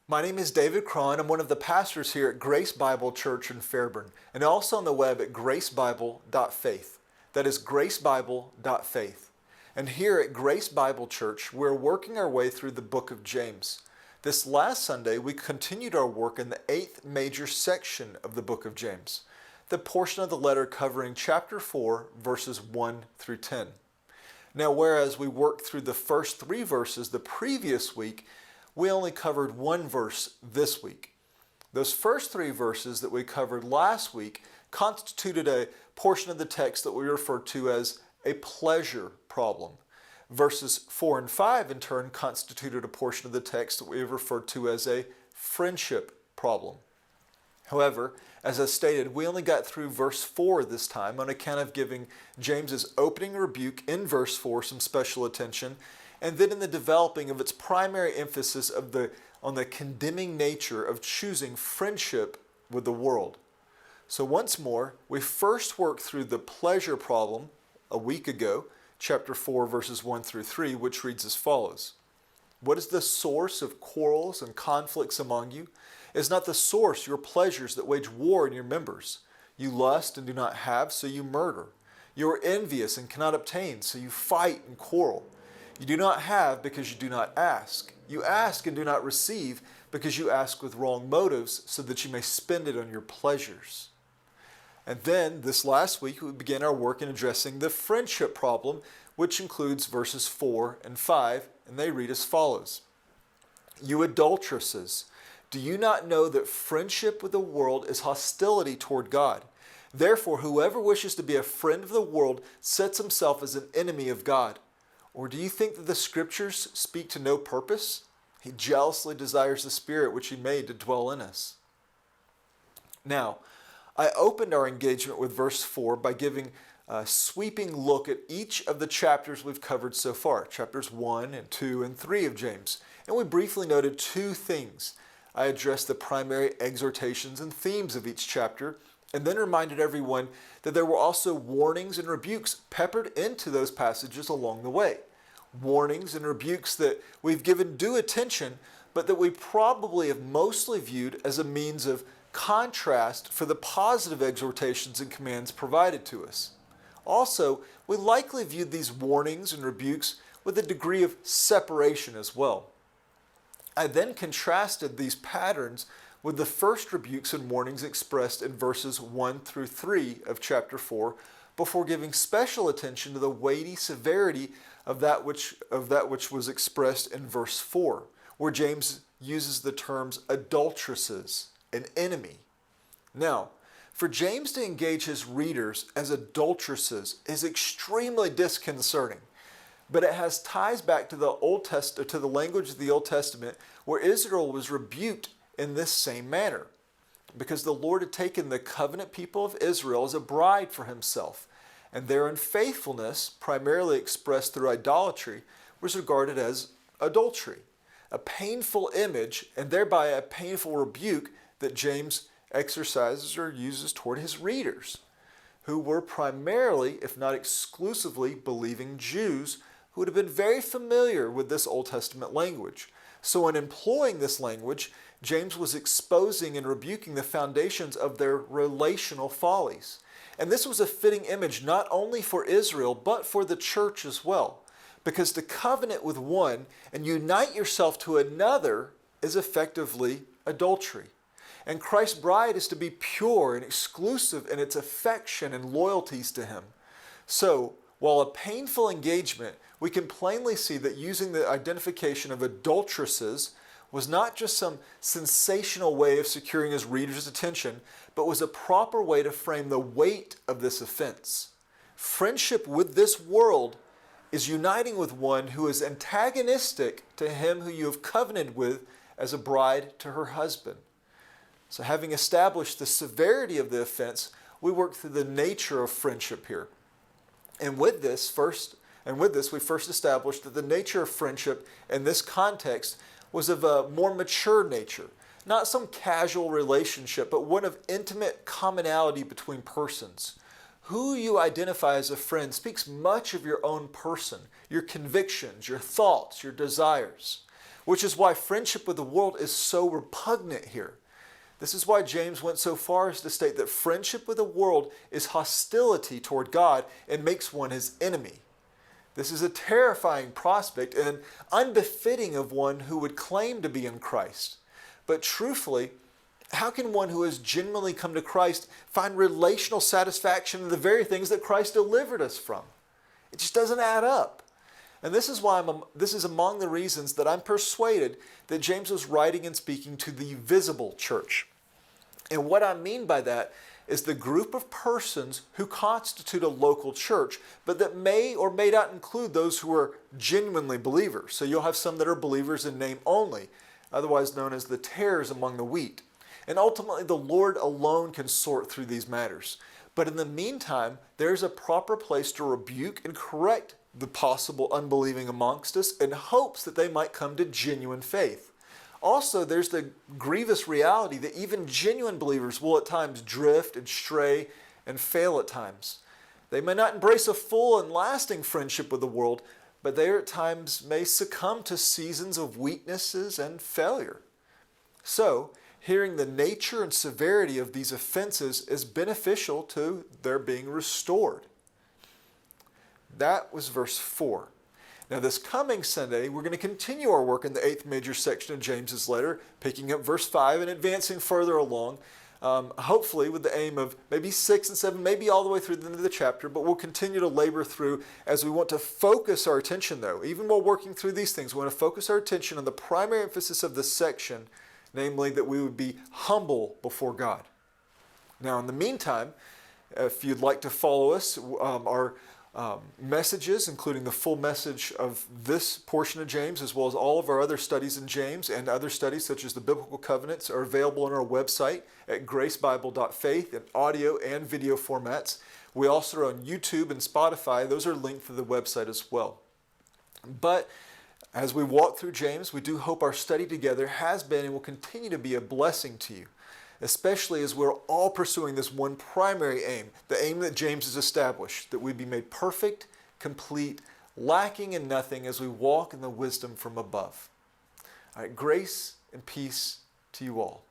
My name is David Cron. I'm one of the pastors here at Grace Bible Church in Fairburn, and also on the web at gracebible.faith. That is gracebible.faith. And here at Grace Bible Church, we're working our way through the book of James. This last Sunday, we continued our work in the 8th major section of the book of James, the portion of the letter covering chapter 4, verses 1 through 10. Now, whereas we worked through the first 3 verses the previous week, we only covered 1 verse this week. Those first 3 verses that we covered last week constituted a portion of the text that we refer to as a pleasure problem. Verses 4 and 5 in turn constituted a portion of the text that we have referred to as a friendship problem. However, as I stated, we only got through verse 4 this time on account of giving James's opening rebuke in verse 4 some special attention, and then in the developing of its primary emphasis on the condemning nature of choosing friendship with the world. So once more, we first worked through the pleasure problem a week ago, chapter 4, verses 1 through 3, which reads as follows. What is the source of quarrels and conflicts among you? Is not the source your pleasures that wage war in your members? You lust and do not have, so you murder. You are envious and cannot obtain, so you fight and quarrel. You do not have because you do not ask. You ask and do not receive because you ask with wrong motives so that you may spend it on your pleasures. And then this last week we began our work in addressing the friendship problem, which includes verses 4 and 5, and they read as follows. You adulteresses, do you not know that friendship with the world is hostility toward God? Therefore, whoever wishes to be a friend of the world sets himself as an enemy of God. Or do you think that the Scriptures speak to no purpose? He jealously desires the Spirit which He made to dwell in us. Now, I opened our engagement with verse 4 by giving a sweeping look at each of the chapters we've covered so far, chapters 1 and 2 and 3 of James. And we briefly noted 2 things. I addressed the primary exhortations and themes of each chapter, and then reminded everyone that there were also warnings and rebukes peppered into those passages along the way. Warnings and rebukes that we've given due attention, but that we probably have mostly viewed as a means of contrast for the positive exhortations and commands provided to us. Also, we likely viewed these warnings and rebukes with a degree of separation as well. I then contrasted these patterns with the first rebukes and warnings expressed in verses 1 through 3 of chapter 4, before giving special attention to the weighty severity of that which was expressed in verse 4, where James uses the terms adulteresses, an enemy. Now, for James to engage his readers as adulteresses is extremely disconcerting, but it has ties back to the language of the Old Testament, where Israel was rebuked in this same manner, because the Lord had taken the covenant people of Israel as a bride for Himself, and their unfaithfulness, primarily expressed through idolatry, was regarded as adultery, a painful image and thereby a painful rebuke that James exercises or uses toward his readers, who were primarily, if not exclusively, believing Jews who would have been very familiar with this Old Testament language. So in employing this language, James was exposing and rebuking the foundations of their relational follies. And this was a fitting image not only for Israel, but for the church as well. Because to covenant with one and unite yourself to another is effectively adultery. And Christ's bride is to be pure and exclusive in its affection and loyalties to Him. So, while a painful engagement, we can plainly see that using the identification of adulteresses was not just some sensational way of securing his readers' attention, but was a proper way to frame the weight of this offense. Friendship with this world is uniting with one who is antagonistic to him who you have covenanted with as a bride to her husband. So having established the severity of the offense, we work through the nature of friendship here. And with this, we first established that the nature of friendship in this context was of a more mature nature, not some casual relationship, but one of intimate commonality between persons. Who you identify as a friend speaks much of your own person, your convictions, your thoughts, your desires. which is why friendship with the world is so repugnant here. This is why James went so far as to state that friendship with the world is hostility toward God and makes one his enemy. This is a terrifying prospect and unbefitting of one who would claim to be in Christ. But truthfully, how can one who has genuinely come to Christ find relational satisfaction in the very things that Christ delivered us from? It just doesn't add up. And this is why this is among the reasons that I'm persuaded that James was writing and speaking to the visible church. And what I mean by that is the group of persons who constitute a local church, but that may or may not include those who are genuinely believers. So you'll have some that are believers in name only, otherwise known as the tares among the wheat. And ultimately, the Lord alone can sort through these matters. But in the meantime, there's a proper place to rebuke and correct the possible unbelieving amongst us in hopes that they might come to genuine faith. Also, there's the grievous reality that even genuine believers will at times drift and stray and fail at times. They may not embrace a full and lasting friendship with the world, but they at times may succumb to seasons of weaknesses and failure. So, hearing the nature and severity of these offenses is beneficial to their being restored. That was verse 4. Now this coming Sunday, we're going to continue our work in the 8th major section of James's letter, picking up verse 5 and advancing further along, hopefully with the aim of maybe 6 and 7, maybe all the way through the end of the chapter, but we'll continue to labor through as we want to focus our attention though. Even while working through these things, we want to focus our attention on the primary emphasis of this section, namely that we would be humble before God. Now, in the meantime, if you'd like to follow us, our messages, including the full message of this portion of James, as well as all of our other studies in James and other studies such as the Biblical Covenants, are available on our website at gracebible.faith in audio and video formats. We also are on YouTube and Spotify. Those are linked to the website as well. But as we walk through James, we do hope our study together has been and will continue to be a blessing to you, especially as we're all pursuing this one primary aim, the aim that James has established, that we be made perfect, complete, lacking in nothing as we walk in the wisdom from above. All right, grace and peace to you all.